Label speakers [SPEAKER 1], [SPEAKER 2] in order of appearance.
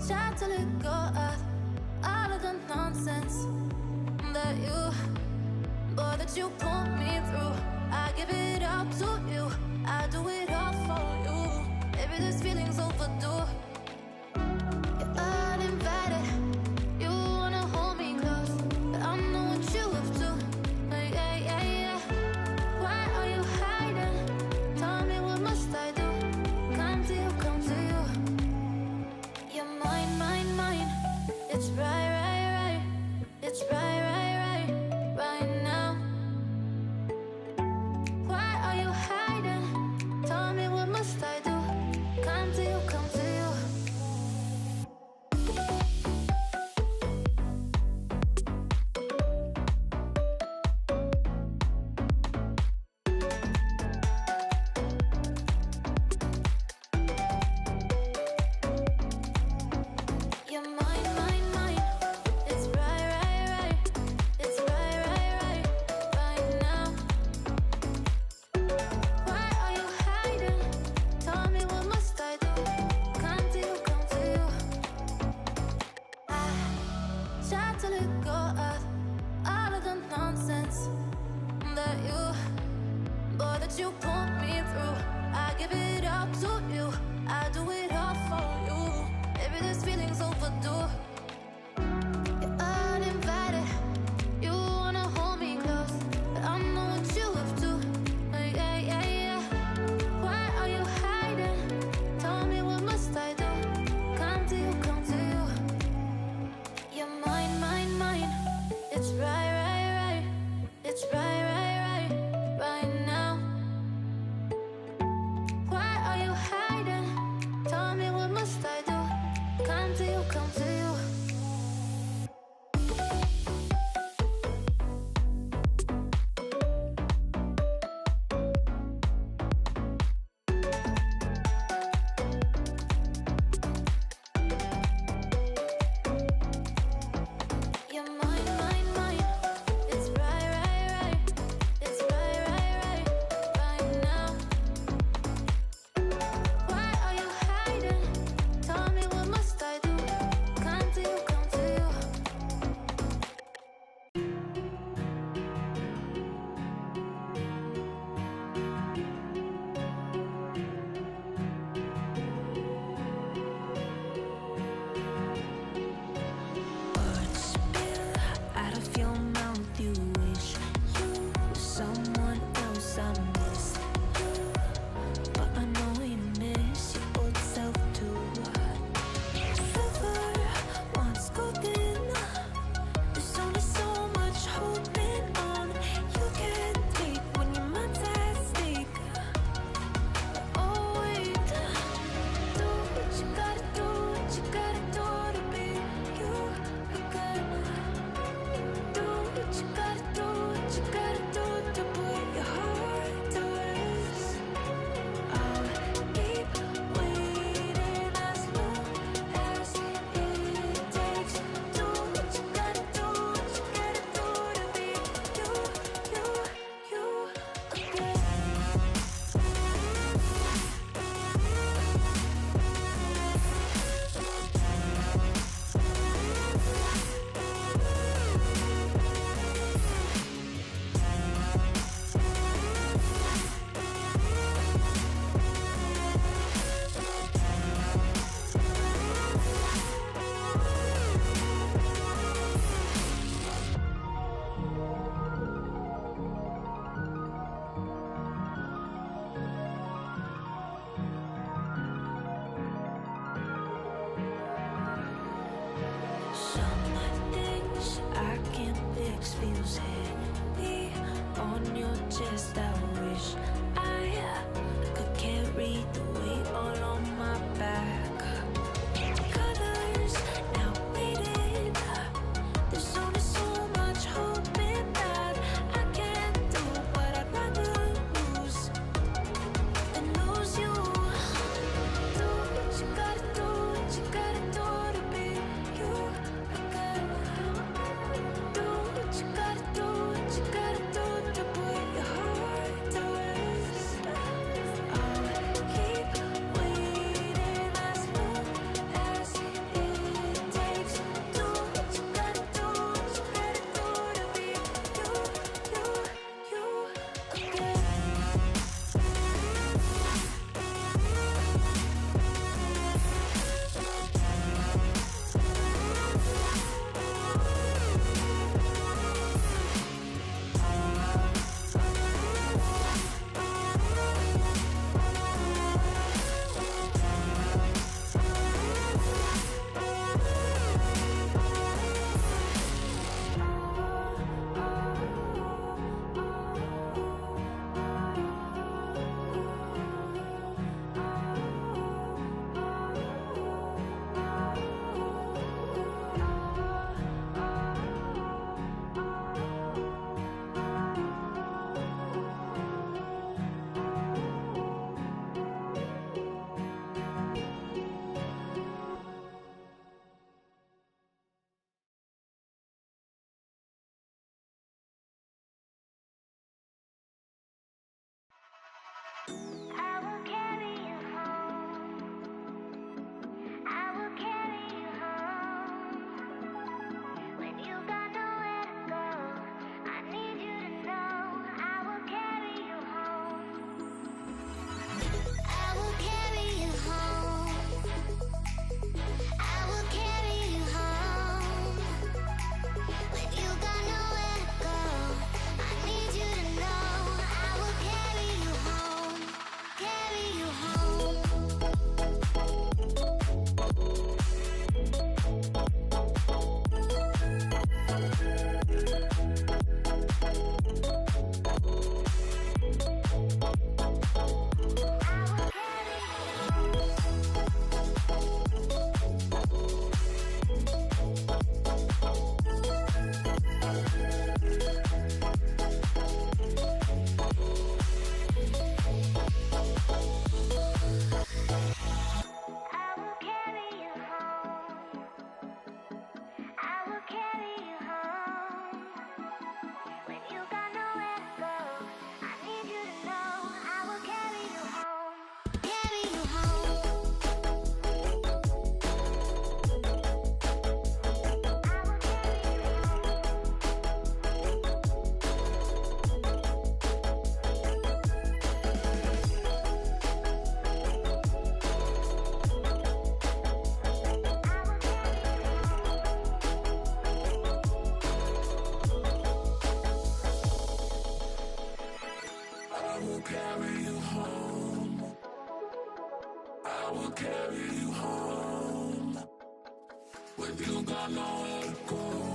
[SPEAKER 1] try to let go of all of the nonsense that you, boy, that you put me through. I give it all to you, I do it all for you. Maybe this feeling's overdue. You're uninvited, you wanna hold me close, but I know what you have to. Yeah, yeah, yeah. Why are you hiding? Tell me, what must I do? Come to you, come to you. You're mine, mine, mine. It's right, right, right. It's right, right, right, right now. Why are you hiding? Tell me, what must I do? Come to you, come to you. You're mine, mine, mine. It's right, right, right. It's right, right, right, right now. Why are you hiding? Tell me, what must I do? Come to you, come to you. I try to let go of all of the nonsense that you, boy, that you put me through. I give it all to you, I do it all for you. Maybe this feeling's overdue. You're uninvited, you wanna hold me close, but I know what you have to. Yeah, yeah, yeah. Why are you hiding? Tell me, what must I do? Come to you, come to you. You're mine, mine, mine. It's right, right, right. It's right, right, right, right now. Why are you hiding? Tell me, what must I do? Come to you, come to you. You're mine, mine, mine. It's right, right, right. It's right, right, right, right now. Why are you hiding? Tell me, what must I do? Come to you, come to you.
[SPEAKER 2] Words spill out of your mouth. You wish you were someone else. I miss you, but I know you miss your old self too. Silver once golden. There's only so much holding on. You can't take when your mind's at stake. Oh wait, do what you gotta do, what you gotta do to be you again. Do what you gotta do, what you gotta do to put your heart to rest. I'll keep waiting as long as it takes. Do what you gotta do, what you gotta do to be you, you again. Some things I can't fix feels heavy on your chest. I wish I could carry the weight all on my back. Colors now faded. There's only so much hoping that I can't do, but I'd rather lose than lose you. Do what you gotta do, what you gotta do to be you again. Do what you gotta do, what you gotta do to put your heart
[SPEAKER 3] will carry you home. I will carry you home. When you got nowhere to go.